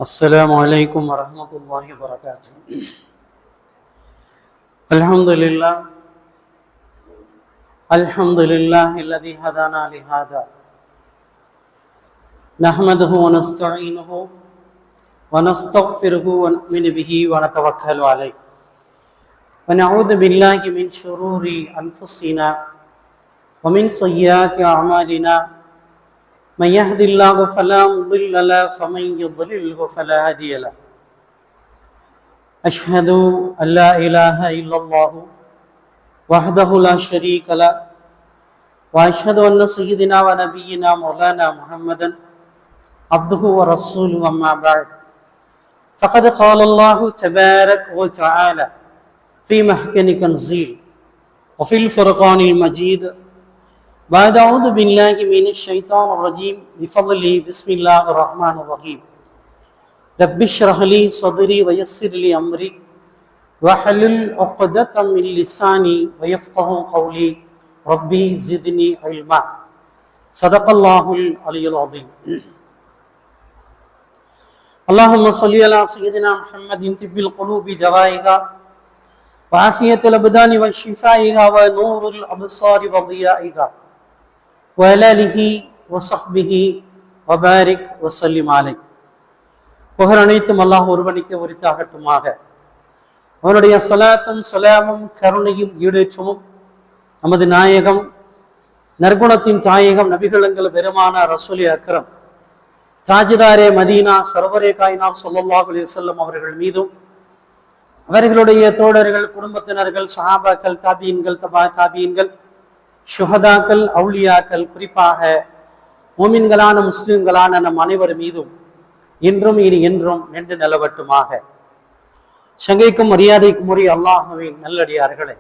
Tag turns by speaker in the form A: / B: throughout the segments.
A: السلام عليكم ورحمة الله وبركاته. الحمد لله الذي هدانا لهذا نحمده ونستعينه ونستغفره ونؤمن به ونتوكل عليه ونعوذ بالله من شرور أنفسنا ومن سيئات أعمالنا من يهد الله فلا مضل له ومن يضلله فلا هادي له. أشهد أن لا إله إلا الله وحده لا شريك له وأشهد أن سيدنا ونبينا مولانا محمدا عبده ورسوله. أما بعد فقد قال الله تبارك وتعالى في محكم تنزيل وفي الفرقان المجيد بعد أعوذ بالله من الشيطان الرجيم بفضله بسم الله الرحمن الرحيم. رب اشرح لي صدري ويسر لي أمري واحلل عقدة من لساني ويفقهوا قولي ربي زدني علما. صدق الله العلي العظيم. اللهم صل على سيدنا محمد طب القلوب دوائها وعافية الأبدان وشفائها ونور الأبصار وضيائها وعلى آله وصحبه وبارك وسلم عليه. புகழ் அனைத்தும் அல்லாஹ் ஒருவனுக்கு உரித்தாகட்டுமாக. அவனுடைய ஸலாத்தும் ஸலாமும் கருணையும் ஈடேற்றமும் நமது நாயகம் நற்குணத்தின் தாயகம் நபிகளங்கள் பெருமான ரசூலே அக்ரம் தாஜிதாரே மதீனா சர்வரே காயினார் ஸல்லல்லாஹு அலைஹி வஸல்லம் அவர்கள் மீதும் அவர்களுடைய தோழர்கள் குடும்பத்தினர்கள் சஹாபாக்கள் தாபீன்கள் தபா தாபீன்கள் ஷுஹதாக்கள் அவுலியாக்கள் குறிப்பாக மோமின்களான முஸ்லிம்களான நம் அனைவர் மீதும் இன்றும் இனி என்றும் நின்று நிலவட்டுமாக. சங்கைக்கும் மரியாதைக்கும் உரிய அல்லாஹ்வின் நல்லடியார்களே,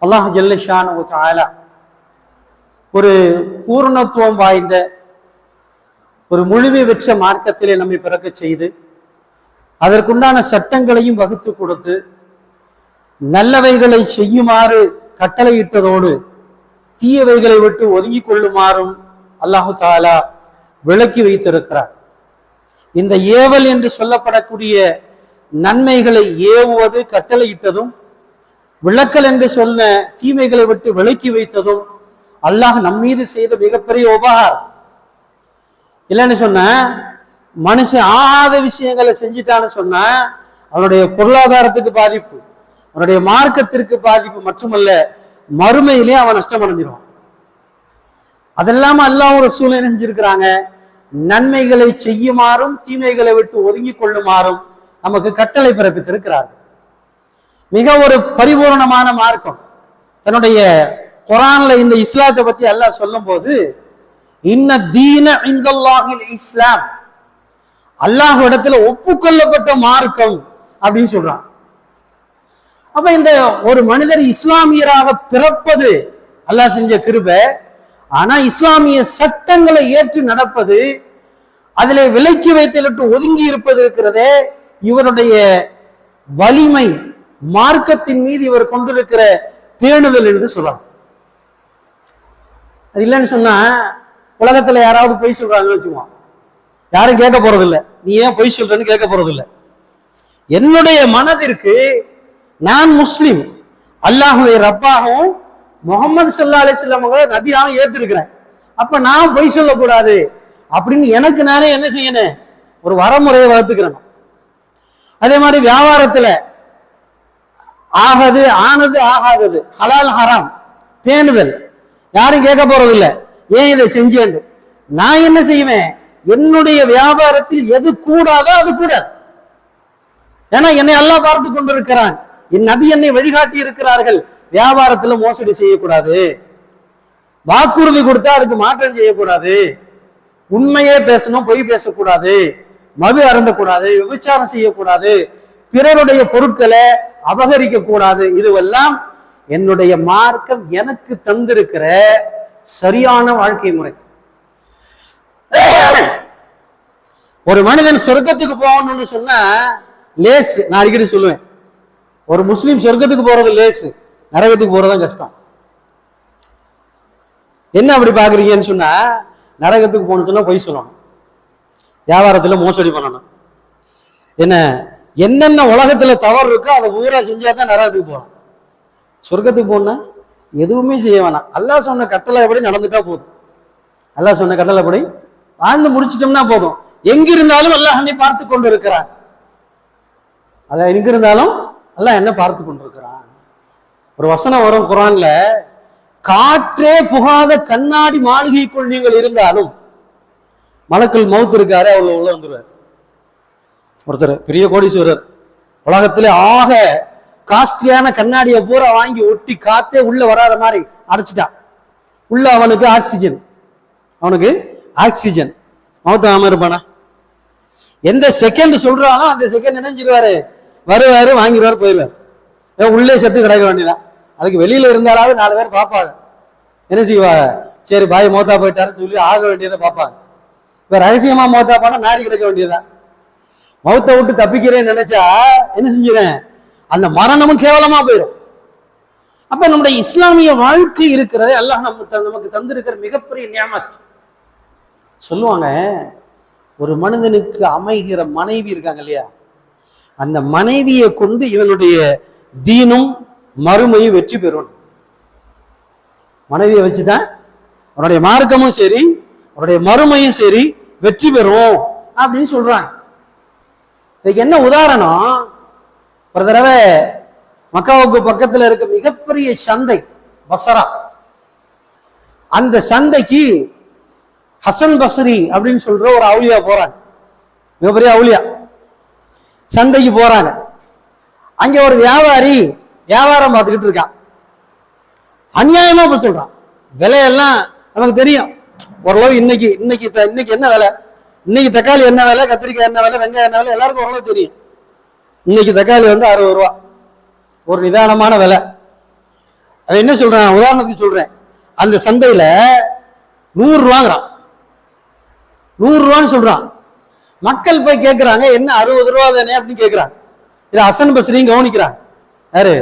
A: அல்லாஹ் ஜல்லஷானஹு தஆலா ஒரு பூரணத்துவம் வாய்ந்த ஒரு முழுமை பெற்ற மார்க்கத்திலே நம்மை பிறக்க செய்து அதற்குண்டான சட்டங்களையும் வகுத்து கொடுத்து நல்லவைகளை செய்யுமாறு கட்டளையிட்டதோடு தீயவைகளை விட்டு ஒதுங்கி கொள்ளுமாறும் அல்லாஹு தாலா விளக்கி வைத்திருக்கிறார். இந்த ஏவல் என்று சொல்லப்படக்கூடிய நன்மைகளை ஏவுவது கட்டளையிட்டதும் விளக்கல் என்று சொன்ன தீமைகளை விட்டு விலக்கி வைத்ததும் அல்லாஹ் நம்மீது செய்த மிகப்பெரிய உபகாரம். இல்லைன்னு சொன்ன மனுஷன் ஆகாத விஷயங்களை செஞ்சிட்டான்னு சொன்னா அவனுடைய பொருளாதாரத்துக்கு பாதிப்பு, அவனுடைய மார்க்கத்திற்கு பாதிப்பு மட்டுமல்ல, மறுமையிலே அவன் நஷ்டம் அடைஞ்சிருவான். அதெல்லாம அல்லாஹ் ரசூல் என்ன செஞ்சிருக்கிறாங்க, நன்மைகளை செய்யுமாறும் தீமைகளை விட்டு ஒதுங்கி கொள்ளுமாறும் நமக்கு கட்டளை பிறப்பித்திருக்கிறார்கள். மிக ஒரு பரிபூர்ணமான மார்க்கம். தன்னுடைய குர்ஆன்ல இந்த இஸ்லாத்தை பத்தி அல்லாஹ் சொல்லும் போது இன்ன தீன இன்தல்லாஹில் இஸ்லாம், அல்லாஹ் இடத்துல ஒப்புக்கொள்ளப்பட்ட மார்க்கம் அப்படின்னு சொல்றான். அப்ப இந்த ஒரு மனிதர் இஸ்லாமியராக பிறப்பது அல்லாஹ் செஞ்ச கிருபை. ஆனா இஸ்லாமிய சட்டங்களை ஏற்று நடப்பது, அதிலே விலக்கி வைத்துவிட்டு ஒதுங்கி இருப்பது இருக்கிறதே, இவருடைய வலிமை, மார்க்கத்தின் மீது இவர் கொண்டிருக்கிற பேணுதல் என்று சொல்லலாம். அது இல்லைன்னு சொன்னா உலகத்துல யாராவது பொய் சொல்றாங்கன்னு வச்சுக்குவான், யாரும் கேட்க போறது இல்லை. நீ ஏன் பொய் சொல்றன்னு கேட்க போறது இல்லை. என்னுடைய மனதிற்கு நான் முஸ்லிம், அல்லாஹுவை ரப்பாகவும் முகமது ஸல்லல்லாஹு அலைஹி வஸல்லம் நபியாகவும் ஏற்றிருக்கிறேன், அப்ப நான் பொய் சொல்லக்கூடாது அப்படின்னு எனக்கு நானே என்ன செய்யணும், ஒரு வரமுறையை வளர்த்துக்கிறேன். அதே மாதிரி வியாபாரத்துல ஆனது ஆகாதது, ஹலால் ஹராம் பேணுதல், யாரும் கேட்க போறது இல்லை. ஏன் இதை செஞ்சேன், நான் என்ன செய்வேன், என்னுடைய வியாபாரத்தில் எது கூடாதோ அது கூடாது. ஏன்னா என்னை அல்லாஹ் பார்த்து கொண்டிருக்கிறான், என் நபி என்னை வழிகாட்டி இருக்கிறார்கள். வியாபாரத்துல மோசடி செய்யக்கூடாது, வாக்குறுதி கொடுத்தா அதுக்கு மாற்றம் செய்யக்கூடாது, உண்மையே பேசணும், பொய் பேசக்கூடாது, மது அருந்தக்கூடாது, விபச்சாரம் செய்யக்கூடாது, பிறருடைய பொருட்களை அபகரிக்க கூடாது. இதுவெல்லாம் என்னுடைய மார்க்கம் எனக்கு தந்திருக்கிற சரியான வாழ்க்கை முறை. ஒரு மனிதன் சொர்க்கத்துக்கு போகணும்னு சொன்னா லேஸ். நான் அடிக்கடி சொல்லுவேன், ஒரு முஸ்லீம் சொர்க்கத்துக்கு போறது லேசு, நரகத்துக்கு போறதுதான் கஷ்டம். என்ன அப்படி பாக்குறீங்கன்னு சொன்னா, நரகத்துக்கு போகணும்னு சொன்னா பொய் சொல்லணும், வியாபாரத்துல மோசடி பண்ணணும், என்ன என்னென்ன உலகத்துல தவறு இருக்கோ அதை ஊரா செஞ்சாதான் நரகத்துக்கு போகலாம். சொர்க்கத்துக்கு போனா எதுவுமே செய்ய வேணாம். அல்லாஹ் சொன்ன கட்டளை எப்படி நடந்துட்டா போதும். அல்லாஹ் சொன்ன கட்டளை எப்படி வாழ்ந்து முடிச்சிட்டோம்னா போதும். எங்கிருந்தாலும் அல்லாஹ் என்னை பார்த்து கொண்டு இருக்கிறான். அதான் எங்கிருந்தாலும் அல்லாஹ் என்ன பார்த்து கொண்டிருக்கிறான். ஒரு வசனம் வரும் குர்ஆன்ல, காற்றே புகாத கண்ணாடி மாளிகைக்குள் நீங்கள் இருந்தாலும் மலக்குல் மௌத் இருக்காரு, அவ்வளவு உள்ள வந்துருவார். ஒருத்தர் பெரிய கோடீஸ்வரர், உலகத்திலே ஆக காஸ்ட்லியான கண்ணாடியை பூரா வாங்கி ஒட்டி காத்தே உள்ள வராத மாதிரி அடைச்சிட்டான். உள்ள அவனுக்கு ஆக்சிஜன் மௌத்தாம இருப்பானா? எந்த செகண்ட் சொல்றானோ அந்த செகண்ட் நினைஞ்சிருவாரு, வருவாரு, வாங்கிடுவாரு, போயிடுவார். உள்ளே செத்து கிடக்க வேண்டியதான். அதுக்கு வெளியில இருந்தாலாவது 4 பேர் பார்ப்பாங்க. என்ன செய்வாங்க? சரி பாய் மௌத்தா போயிட்டாருன்னு சொல்லி ஆக வேண்டியதை பார்ப்பாங்க. இப்ப ரகசியமா மௌத்தா போனா நாரி கிடக்க வேண்டியதான். மௌத்தை விட்டு தப்பிக்கிறேன்னு நினைச்சா என்ன செஞ்சிடறேன்? அந்த மரணமும் கேவலமா போயிடும். அப்ப நம்முடைய இஸ்லாமிய வாழ்க்கை இருக்கிறதே அல்லாஹ் நமக்கு தந்திருக்கிற மிகப்பெரிய நியாமத். சொல்லுவாங்க, ஒரு மனிதனுக்கு அமைகிற மனைவி இருக்காங்க இல்லையா, அந்த மனைவியை கொண்டு இவனுடைய தீனும் மறுமையும் வெற்றி பெறும். மனைவியை வச்சுதான் அவனுடைய மார்க்கமும் சரி அவனுடைய மறுமையும் சரி வெற்றி பெறும் அப்படின்னு சொல்றாங்க. இதுக்கு என்ன உதாரணம்? ஒரு தடவை மக்காவுக்கு பக்கத்துல இருக்க மிகப்பெரிய சந்தை பஸ்ரா, அந்த சந்தைக்கு ஹசன் பஸ்ரி அப்படின்னு சொல்ற ஒரு அவுலியா போறாங்க. மிகப்பெரிய அவுலியா சந்தைக்கு போறாங்க. அங்க ஒரு வியாபாரி வியாபாரம் பார்த்துக்கிட்டு இருக்கான். அநியாயமா போய் சொல்றான். விலையெல்லாம் நமக்கு தெரியும் ஓரளவு. இன்னைக்கு என்ன விலை, இன்னைக்கு தக்காளி என்ன விலை, கத்திரிக்காய் என்ன விலை, வெங்காயம் என்ன விலை எல்லாருக்கும் ஓரளவு தெரியும். இன்னைக்கு தக்காளி 60 ரூபா, ஒரு நிதானமான விலை. அவன் என்ன சொல்றான், உதாரணத்துக்கு சொல்றேன், அந்த சந்தையில 100 ரூபாங்கிறான். 100 ரூபான்னு சொல்றான். மக்கள் போய் கேட்கிறாங்க, என்ன 60 ரூபா தானே அப்படின்னு கேட்கிறாங்க. இதை ஹசன் பஸ்ரியும் கவனிக்கிறாங்க. யாரு?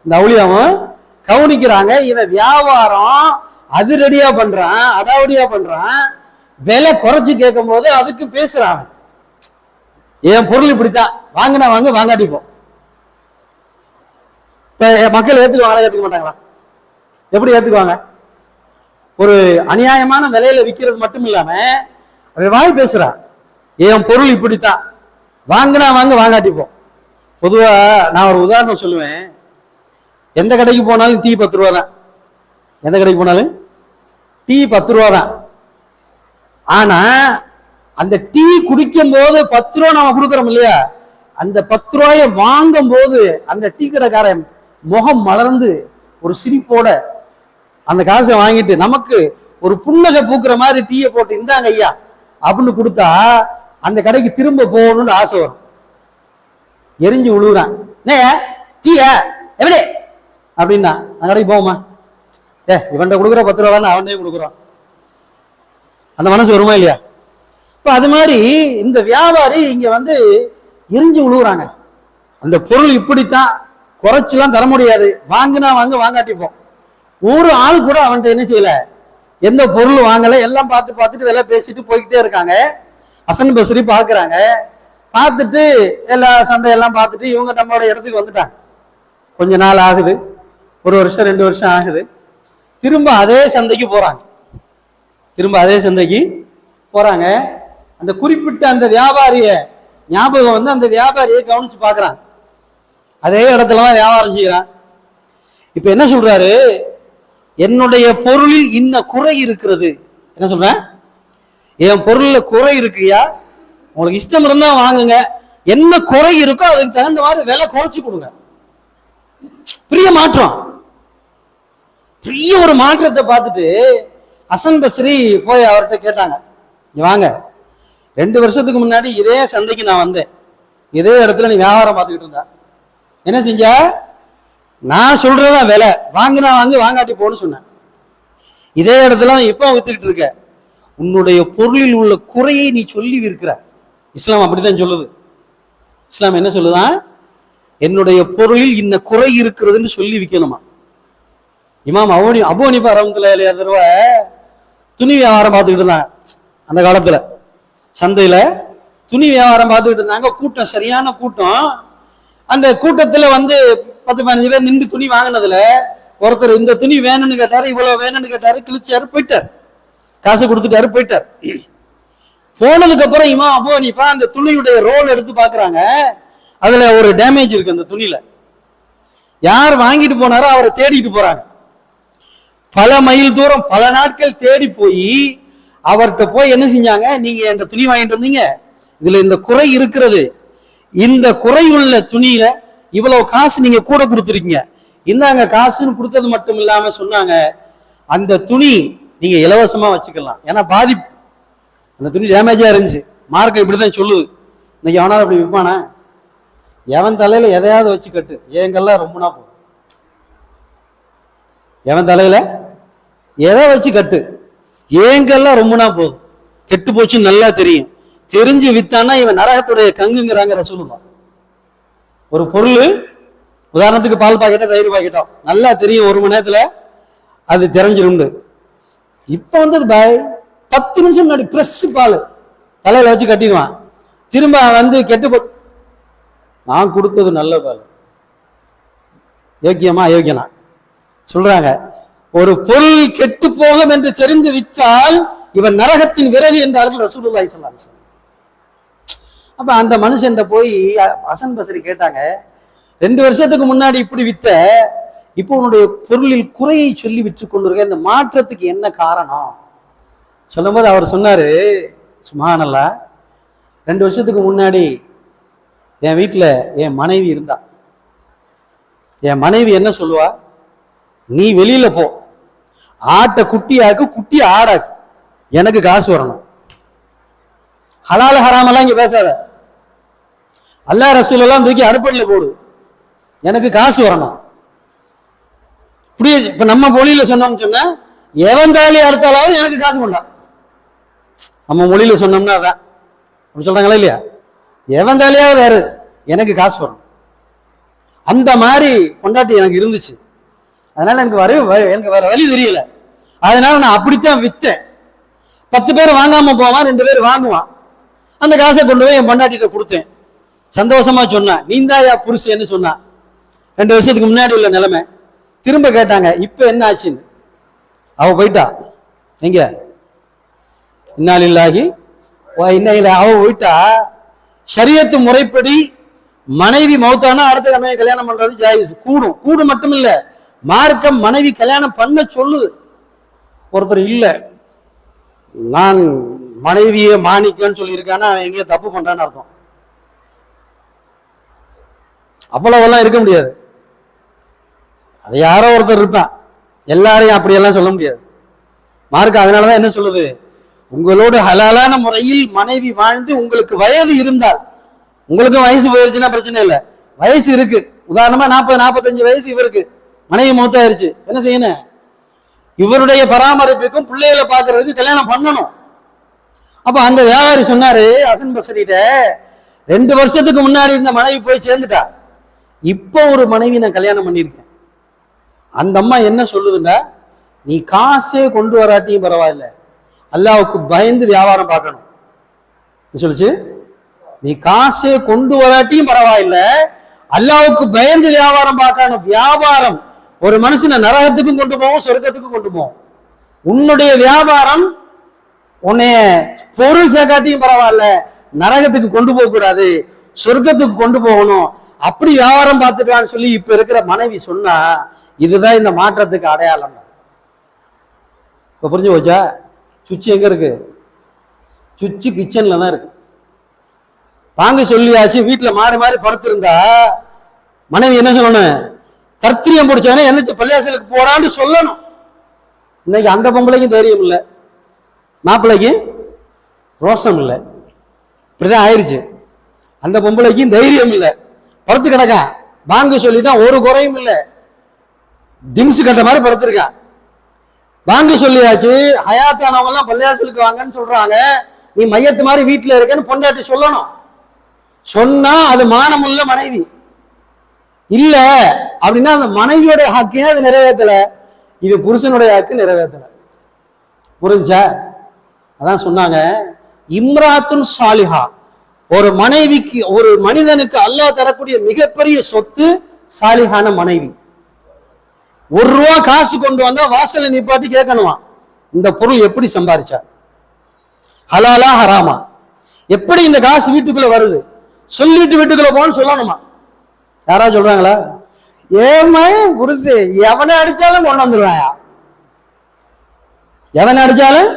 A: இந்த அவுலியாவும் கவனிக்கிறாங்க. இவன் வியாபாரம் அதிரடியா பண்றான், அடாவடியா பண்றான். விலை குறைச்சு கேட்கும் போது அதுக்கு பேசுறான். என் பொருள் இப்படித்தான், வாங்கினா வாங்க, வாங்காட்டி போ. இப்ப மக்கள் ஏத்துக்குவாங்களா? ஏத்துக்க மாட்டாங்களா? எப்படி ஏத்துக்குவாங்க? ஒரு அநியாயமான விலையில விற்கிறது மட்டும் இல்லாம அவன் வாய் பேசுறான், என் பொருள் இப்படித்தான், வாங்கினா வாங்க, வாங்காட்டி போ. பொதுவா நான் ஒரு உதாரணம் சொல்லுவேன். எந்த கடைக்கு போனாலும் டீ 10 ரூபா தான். எந்த கடைக்கு போனாலும் டீ 10 ரூபா தான். ஆனா அந்த டீ குடிக்கும் போது 10 ரூபா நாம கொடுக்குறோம் இல்லையா, அந்த 10 ரூபாயை வாங்கும் போது அந்த டீ கடைக்காரன் முகம் மலர்ந்து ஒரு சிரிப்போட அந்த காசை வாங்கிட்டு நமக்கு ஒரு புன்னகை பூக்குற மாதிரி டீயை போட்டு இந்தாங்க ஐயா அப்படின்னு கொடுத்தா அந்த கடைக்கு திரும்ப போகணும்னு ஆசை வரும். எரிஞ்சு விழுகுறான், டீயா எப்படி அப்படின்னா அந்த கடைக்கு போவோமா? இவன்கிட்ட கொடுக்குற 10 ரூபா தான் அவனே கொடுக்குறான். அந்த மனசு வருமா இல்லையா? இப்ப அது மாதிரி இந்த வியாபாரி இங்க எரிஞ்சு விழுகுறாங்க. அந்த பொருள் இப்படித்தான், குறைச்செல்லாம் தர முடியாது, வாங்கினா வாங்க, வாங்காட்டி போ. ஒரு ஆள் கூட அவன்கிட்ட என்ன செய்யல, எந்த பொருள் வாங்கல, எல்லாம் பார்த்துட்டு விலை பேசிட்டு போய்கிட்டே இருக்காங்க. ஹசன் பஸ்ரி பாக்குறாங்க. பார்த்துட்டு எல்லா சந்தையெல்லாம் பார்த்துட்டு இவங்க நம்மளோட இடத்துக்கு வந்துட்டாங்க. கொஞ்ச நாள் ஆகுது, 1 வருஷம் 2 வருஷம் ஆகுது. திரும்ப அதே சந்தைக்கு போறாங்க. அந்த குறிப்பிட்ட அந்த வியாபாரிய ஞாபகம் அந்த வியாபாரியை கவனிச்சு பாக்குறாங்க. அதே இடத்துலதான் வியாபாரம் செய்யறான். இப்ப என்ன சொல்றாரு, என்னுடைய பொருளில் இன்ன குறை இருக்கிறது. என்ன சொல்றேன், என் பொருள்ல குறை இருக்குயா, உங்களுக்கு இஷ்டம் இருந்தா வாங்குங்க, என்ன குறை இருக்கோ அதுக்கு தகுந்த மாதிரி விலை குறைச்சு கொடுங்க. பெரிய மாற்றம், பெரிய ஒரு மாற்றத்தை பார்த்துட்டு ஹசன் பஸ்ரி போய் அவர்கிட்ட கேட்டாங்க, வாங்க, 2 வருஷத்துக்கு முன்னாடி இதே சந்தைக்கு நான் வந்தேன், இதே இடத்துல நீ வியாபாரம் பார்த்துக்கிட்டு இருந்தா, என்ன செஞ்ச, நான் சொல்றதான் விலை, வாங்கினா வாங்க, வாங்காட்டி போன்னு சொன்னேன். இதே இடத்துல இப்ப வித்துக்கிட்டு இருக்க, உன்னுடைய பொருளில் உள்ள குறையை நீ சொல்லி விற்கிற. இஸ்லாம் அப்படித்தான் சொல்லுது. இஸ்லாம் என்ன சொல்லுதான், என்னுடைய பொருளில் இன்ன குறை இருக்கிறதுன்னு சொல்லி விற்கணுமா. இமாம் அபூ ஹனீஃபா ரஹ்மத்துல்லாஹி அலைஹி தடவை துணி வியாபாரம் பார்த்துக்கிட்டு இருந்தாங்க. அந்த காலத்துல சந்தையில துணி வியாபாரம் பார்த்துக்கிட்டு இருந்தாங்க. கூட்டம், சரியான கூட்டம். அந்த கூட்டத்துல 10-15 பேர் நின்று துணி வாங்கினதுல ஒருத்தர் இந்த துணி வேணும்னு கேட்டாரு, இவ்வளவு வேணும்னு கேட்டாரு, கிழிச்சாரு, போயிட்டார், காசு கொடுத்துட்டாரு, போயிட்டார். போனதுக்கு அப்புறம் இமாம் அபூ ஹனீஃபா அந்த துணியுடைய ரோல் எடுத்து பாக்குறாங்க. அதுல ஒரு டேமேஜ் இருக்கு அந்த துணியில. யார் வாங்கிட்டு போனாரோ அவரை தேடிட்டு போறாங்க. பல மைல் தூரம், பல நாட்கள் தேடி போய் அவர்கிட்ட போய் என்ன செஞ்சாங்க, நீங்க என்ற துணி வாங்கிட்டு வந்தீங்க, இதுல இந்த குறை இருக்கிறது, இந்த குறை உள்ள துணியில இவ்வளவு காசு நீங்க கூட கொடுத்துருக்கீங்க, இந்தாங்க காசுன்னு கொடுத்தது மட்டும் இல்லாம சொன்னாங்க, அந்த துணி நீங்க இலவசமா வச்சுக்கலாம். ஏன்னா பாதிப்பு, அந்த துணி டேமேஜா இருந்துச்சு. மார்க்கம் இப்படிதான் சொல்லுது. இன்னைக்கு எவனாவது அப்படி விற்பானா? எவன் தலையில எதையாவது வச்சு கட்டு, ஏங்கெல்லாம் ரொம்பனா போகும். எவன் தலையில எதை வச்சு கட்டு, ஏங்கெல்லாம் ரொம்பனா போதும். கெட்டு போச்சுன்னு நல்லா தெரியும். தெரிஞ்சு வித்தானா இவன் நரகத்துடைய கங்குங்கிறாங்க ரசூலுல்லாஹ். ஒரு பொருள், உதாரணத்துக்கு பால் பாக்கெட்டோ தயிர் பாக்கெட்டோ, நல்லா தெரியும் 1 மணி நேரத்துல அது தெரிஞ்சிருந்து. இப்ப பாய் 10 நிமிஷம் முன்னாடி பிரஸ் பால் தலையில வச்சு கட்டிடுவான். திரும்ப கெட்டு போ, நான் கொடுத்தது நல்ல பால், யோக்கியமா அயோக்கியனா சொல்றாங்க. ஒரு பொருள் கெட்டு போகும் என்று தெரிந்து விற்றால் இவன் நரகத்தின் விறகு என்றார்கள் ரசூலுல்லாஹி ஸல்லல்லாஹு அலைஹி வஸல்லம். அப்ப அந்த மனுஷன் போய் ஹசன் பஸ்ரி கேட்டாங்க, 2 வருஷத்துக்கு முன்னாடி இப்படி வித்த, இப்போ உன்னுடைய பொருளில் குறையை சொல்லி விற்று கொண்டிருக்க, இந்த மாற்றத்துக்கு என்ன காரணம் சொல்லும் போது அவர் சொன்னாரு, சுப்ஹானல்லாஹ், 2 வருஷத்துக்கு முன்னாடி என் வீட்டுல என் மனைவி இருந்தா. என் மனைவி என்ன சொல்லுவா, நீ வெளியில போ, ஆட்டை குட்டியாக்கு, குட்டி ஆடாக்கு, எனக்கு காசு வரணும். ஹலால் ஹராமெல்லாம் இங்க பேசாத, அல்லாஹ் ரசூல் எல்லாம் தூக்கி அடுப்படியில போடு, எனக்கு காசு வரணும். இப்படியே இப்ப நம்ம மொழியில சொன்னோம்னு சொன்னா, எவன் தாலி அறுத்தாலும் எனக்கு காசு கொண்டா. நம்ம மொழியில சொன்னோம்னா அதான் அப்படி சொல்றாங்களா இல்லையா? எவன் தாலியாவது யாரு, எனக்கு காசு வரணும். அந்த மாதிரி கொண்டாட்டி எனக்கு இருந்துச்சு. அதனால எனக்கு வேற வழி தெரியல. அதனால நான் அப்படித்தான் வித்தேன். 10 பேர் வாங்காம போவான், 2 பேர் வாங்குவான். அந்த காசை கொண்டு போய் என் பொண்டாட்டிட்ட கொடுத்தேன். சந்தோஷமா சொன்னான், நீந்தாயா புருஷன்னு சொன்னான். 2 வருஷத்துக்கு முன்னாடி உள்ள நிலைமை. திரும்ப கேட்டாங்க, இப்ப என்ன ஆச்சுன்னு. அவ போயிட்டா. எங்க? இன்னா லில்லாஹி வ இன்னா இலைஹி. அவ போயிட்டா. ஷரியத்து முறைப்படி மனைவி மௌத்தானா அடுத்த கமையை கல்யாணம் பண்றது ஜாயிஸ். கூடும் மட்டும் இல்ல, மார்க்கம் மனைவி கல்யாணம் பண்ண சொல்லுது. ஒருத்தர் இல்ல, நான் மனைவியை மாணிக்கன்னு சொல்லியிருக்கானா அவன் எங்கேயோ தப்பு பண்றான்னு அர்த்தம். அவ்வளவெல்லாம் இருக்க முடியாது. அது யாரோ ஒருத்தர் இருப்பான், எல்லாரையும் அப்படியெல்லாம் சொல்ல முடியாது. மார்க்கம் அதனாலதான் என்ன சொல்லுது, உங்களோடு ஹலாலான முறையில் மனைவி வாழ்ந்து உங்களுக்கு வயது இருந்தால், உங்களுக்கும் வயசு போயிருச்சுன்னா பிரச்சனை இல்லை, வயசு இருக்கு, உதாரணமா 40-45 வயசு இவருக்கு, மனைவி மூத்தாயிருச்சு, என்ன செய்யணும், இவருடைய பராமரிப்புக்கும் பிள்ளைகளை பாக்குறதுக்கு கல்யாணம் பண்ணணும். அப்ப அந்த வியாபாரி சொன்னாரு ஹசன் பஸ்ரிட்ட, 2 வருஷத்துக்கு முன்னாடி இந்த மனைவி போய் சேர்ந்துட்டா, இப்போ ஒரு மனைவி நான் கல்யாணம் பண்ணியிருக்கேன். அந்த அம்மா என்ன சொல்லுதுன்னா, நீ காசே கொண்டு வராட்டியும் பரவாயில்ல, அல்லாஹ்வுக்கு பயந்து வியாபாரம் பார்க்கணும் சொல்லுச்சு. நீ காசே கொண்டு வராட்டியும் பரவாயில்ல, அல்லாஹ்வுக்கு பயந்து வியாபாரம் பார்க்கணும். வியாபாரம் ஒரு மனுஷனை நரகத்துக்கும் கொண்டு போவோம், சொர்க்கத்துக்கும் கொண்டு போவோம். உன்னுடைய வியாபாரம் உன்னைய பொருள் சேர்க்காட்டியும் பரவாயில்ல, நரகத்துக்கு கொண்டு போக கூடாது, சொர்க்கத்துக்கு கொண்டு போகணும். அப்படி வியாபாரம் பார்த்துட்டான்னு சொல்லி இப்ப இருக்கிற மனைவி சொன்னா, இதுதான் இந்த மாற்றத்துக்கு அடையாளம். இப்ப புரிஞ்சு போச்சா? சுவிட்ச் எங்க இருக்கு? சுவிட்ச் கிச்சன்ல தான் இருக்கு. வாங்க சொல்லியாச்சு, வீட்டுல மாறி மாறி படுத்திருந்தா மனைவி என்ன சொல்லணும், தர்த்திரியம் பிடிச்சவனே எந்திரிச்சு பள்ளியாசலுக்கு போறான்னு சொல்லணும். இன்னைக்கு அந்த பொம்பளைக்கும் தைரியம் இல்லை, மாப்பிள்ளைக்கு ரோஷம் இல்லை, இப்படிதான் ஆயிடுச்சு. அந்த பொம்பளைக்கும் தைரியம் இல்லை, படுத்து கிடக்கான். வாங்க சொல்லிட்டான், ஒரு குறையும் இல்லை, திம்ஸ் கட்ட மாதிரி படுத்திருக்கான். வாங்க சொல்லியாச்சு, ஹயாத்தானவங்க எல்லாம் பள்ளியாசலுக்கு வாங்கன்னு சொல்றாங்க, நீ மையத்து மாதிரி வீட்டுல இருக்கன்னு பொண்டாட்டி சொல்லணும். சொன்னா அது மானமுள்ள மனைவி இல்ல அப்படின்னா அந்த மனைவியோட ஹக்கையே அது நிறைவேற்றல, இது புருஷனுடைய ஹக்கு நிறைவேற்றல. புரிஞ்சா? அதான் சொன்னாங்க, இம்ராத்துன் சாலிஹா, ஒரு மனைவிக்கு, ஒரு மனிதனுக்கு அல்லாஹ் தரக்கூடிய மிகப்பெரிய சொத்து சாலிஹான மனைவி. ₹1 காசு கொண்டு வந்தா வாசல நிப்பாட்டி கேட்கணுமா, இந்த பொருள் எப்படி சம்பாதிச்சா, ஹலாலா ஹராமா, எப்படி இந்த காசு வீட்டுக்குள்ள வருது, சொல்லிட்டு வீட்டுக்குள்ள போன்னு சொல்லணுமா? யாராவது சொல்றாங்களா? ஏமா புருஷு எவனை அடிச்சாலும் கொண்டு வந்துருவாயா, எவனை அடிச்சாலும்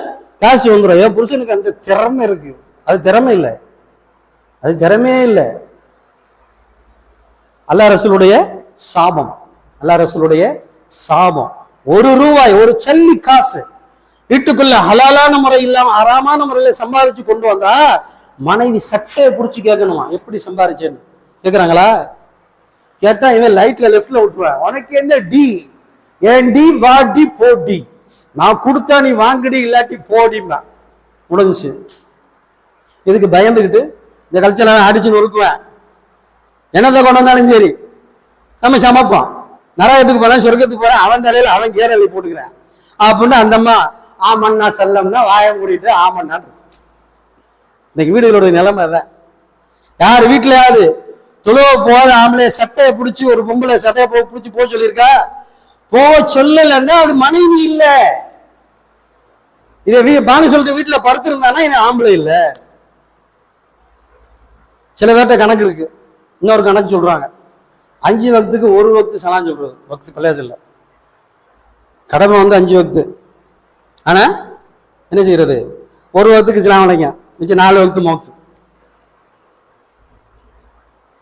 A: காசு வந்துடும். என் புருஷனுக்கு அந்த திறமை இருக்கு. அது திறமை இல்லை, அது திறமையே இல்லை. அல்லாஹ் ரசூலுடைய சாபம், அல்லாஹ் ரசூலுடைய சாபம். ₹1 ஒரு சல்லி காசு வீட்டுக்குள்ள ஹலாலான முறை இல்லாம ஹராமான முறையில சம்பாதிச்சு கொண்டு வந்தா மனைவி சட்டையை புடிச்சு கேட்கணுமா, எப்படி சம்பாதிச்சேன்னு கேக்குறாங்களா? கேட்டா இவன் லைட்ல லெஃப்ட்ல விட்டுருவேன். உனக்கு என்ன டி, ஏன் டி வாடி போடி, நான் கொடுத்தா நீ வாங்கடி, இல்லாட்டி போடிம்பா, முடிஞ்சுச்சு. இதுக்கு பயந்துக்கிட்டு இந்த கல்ச்சர் அடிச்சு நொறுக்குவேன். என்னத்தை கொண்டு வந்தாலும் சரி நம்ம சமைப்போம். நரகத்துக்கு போறேன், சொர்க்கத்துக்கு போறேன், அவன் தலையில அவன் கேரளி போட்டுக்கிறேன் அப்படின்னு அந்த அம்மா ஆமண்ணா செல்லம்னா வாய மூடிட்டு ஆமண்ணா. இன்னைக்கு வீடுகளுடைய நிலைமை அதான். யார் வீட்டுலயாவது தொழுவ போகாத ஆம்பளை சட்டையை பிடிச்சி, ஒரு பொம்பளை சட்டையை பிடிச்சி போக சொல்லியிருக்கா? போக சொல்லலைன்னா அது மனைவி இல்ல. இதை பானு சொல்லிட்டு வீட்டுல படுத்திருந்தானா இவன் ஆம்பளை இல்ல. சில பேர்ட்ட கணக்கு இருக்கு, இன்னொரு கணக்கு சொல்றாங்க. 5 வக்துக்கு 1 வக்து சலாம் சொல்றது வக்து பள்ளியாசு இல்லை, கடமை 5 வக்து. ஆனா என்ன செய்யறது, 1 வக்துக்கு சலாம் வளைக்கும், மிச்சம் 4 வக்து மௌத்து.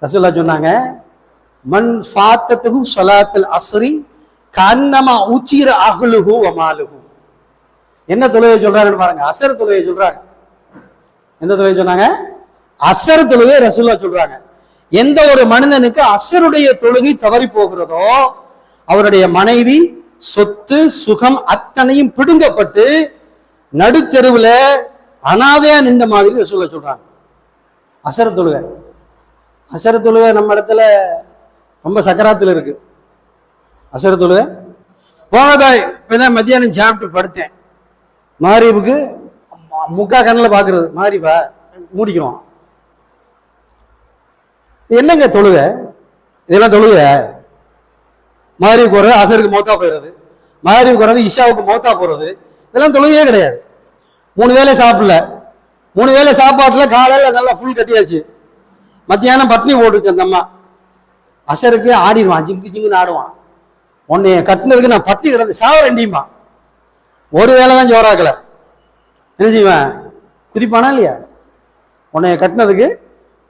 A: ரசூலுல்லாஹ் சொன்னாங்க, மன் ஃபாத்தத்துஹு ஸலாத்துல் அஸ்ரி கன்னமா உச்சிர அஹ்லுஹு வ மாலுஹு. என்ன தொழுகை சொல்றாங்கன்னு பாருங்க, அசர் தொழுகை சொல்றாங்க. எந்த தொழுகை சொன்னாங்க? அசர் தொழுகை ரசூலுல்லாஹ் சொல்றாங்க. எந்த ஒரு மனிதனுக்கு அசருடைய தொழுகை தவறி போகிறதோ அவருடைய மனைவி, சொத்து, சுகம் அத்தனையும் பிடுங்கப்பட்டு நடுத்தெருவுல அனாதையா நின்ற மாதிரி ரசூலுல்லாஹ் சொல்றாங்க. அசர் தொழுகை, அசர் தொழுகை நம்ம இடத்துல ரொம்ப சக்கராத்துல இருக்கு. அசர் தொழுகை போகதாய் இப்பதான் மத்தியானம் சாப்பிட்டு படுத்தேன், மாரிபுக்கு முக்கா கண்ணில் பாக்குறது, மாரிபா மூடிக்கிறோம். என்னங்க தொழுக, இதெல்லாம் தொழுக. மாரிபுக்கு போறது அசருக்கு மௌத்தா போயிடுறது, மாரிபுக்கு போறது இஷாவுக்கு மௌத்தா போறது, இதெல்லாம் தொழுகையே கிடையாது. 3 வேளை சாப்பிடல, 3 வேளை சாப்பாட்டுல காலையில நல்லா ஃபுல் கட்டியாச்சு, மத்தியானம் பட்னி போட்டுச்சு அந்த அம்மா. அசருக்கு ஆடிடுவான், ஜிங்கு ஜிங்குன்னு ஆடுவான். உன்னைய கட்டினதுக்கு நான் பட்னி கிடந்து சாவரண்டியுமா. ஒரு வேளை தான் ஜோராக்கல, என்ன செய்வேன், குதிப்பானா இல்லையா? உன்னைய கட்டினதுக்கு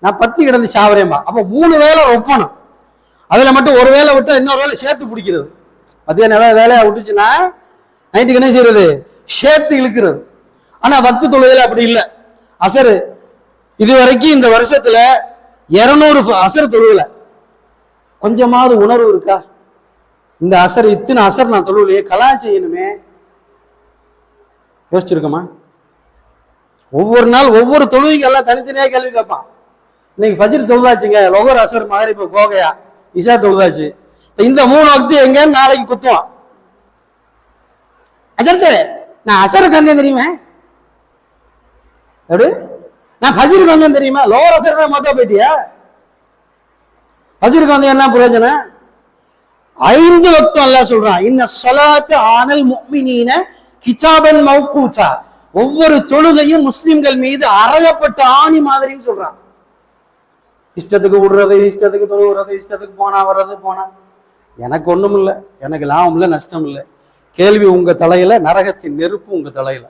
A: நான் பட்னி கிடந்து சாவரேம்மா. அப்ப 3 வேளை ஒப்பணும், அதுல மட்டும் ஒரு வேளை விட்டா இன்னொரு வேளை சேர்த்து பிடிக்கிறது. மத்தியானம் ஏதாவது வேலையா விட்டுச்சுன்னா நைட்டுக்கு என்ன செய்யறது, சேர்த்து இழுக்கிறது. ஆனா வக்து தொழுகையில அப்படி இல்லை. அசரு இது வரைக்கும் இந்த வருஷத்துல 200 அசர் தொழுகல. கொஞ்சமாவது உணர்வு இருக்கா? இந்த அசர் இத்தனை அசர் நான் தொழுலையே, கலா செய்யணுமே, யோசிச்சிருக்கோமா? ஒவ்வொரு நாள் ஒவ்வொரு தொழுகைக்கு எல்லாம் தனித்தனியா கேள்வி கேட்பான். இன்னைக்கு ஃபஜ்ர் தொழுதாச்சுங்க, லொஹர் அசர் மகரிப் கோகையா இஷா தொழுதாச்சு, இந்த 3 வக்து எங்கன்னு நாளைக்கு குத்துவான். அஜர்த்து நான் அசருக்கு வந்தேன் தெரியுமா, எப்படி நான் ஃபஜ்ருக்கு வந்தேன் தெரியுமா, லோவர் அசர் தான் மொத்தம் போயிட்டியா, ஃபஜ்ருக்கு வந்து என்ன பிரயோஜனம்? 5 வக்தும் அல்லாஹ் சொல்றான், இன்ன ஸலாத்து ஆனல் முஃமினீன கிதாபன் மௌகூதா. ஒவ்வொரு தொழுகையும் முஸ்லிம்கள் மீது அறையப்பட்ட ஆணி மாதிரின்னு சொல்றான். இஷ்டத்துக்கு விடுறது, இஷ்டத்துக்கு தொழுகிறது, இஷ்டத்துக்கு போனா வர்றது, போனா எனக்கு ஒண்ணும் இல்லை, எனக்கு லாபம் இல்லை, நஷ்டம் இல்லை. கேள்வி உங்க தலையில, நரகத்தின் நெருப்பு உங்க தலையில,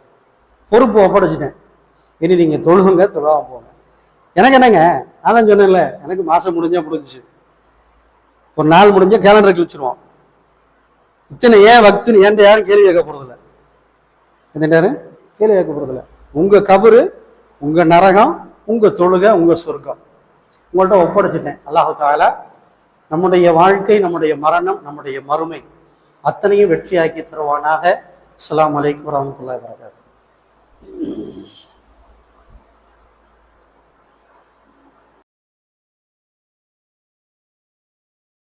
A: பொறுப்பு ஒப்படைச்சிட்டேன். இனி நீங்க தொழுகுங்க, தொழாம போங்க. எனக்கு என்னங்க, நான் தான் சொன்னேன்ல, எனக்கு மாசம் முடிஞ்சா முடிஞ்சிச்சு, ஒரு நாள் முடிஞ்சா கேலண்டர் கிழிச்சிருவோம். இத்தனை ஏன் வக்துன்னு ஏன்ட்ட யாரும் கேள்வி கேட்க போறதில்ல, யாரும் கேள்வி கேட்க போறதில்ல. உங்க கபரு, உங்க நரகம், உங்க தொழுகை, உங்க சொர்க்கம் உங்கள்கிட்ட ஒப்படைச்சிட்டேன். அல்லாஹ் தஆலா நம்முடைய வாழ்க்கை, நம்முடைய மரணம், நம்முடைய மறுமை அத்தனையும் வெற்றியாக்கி தருவானாக. அஸ்ஸலாமு அலைக்கும் வரஹ்மத்துல்லாஹி வபரகாத்துஹு.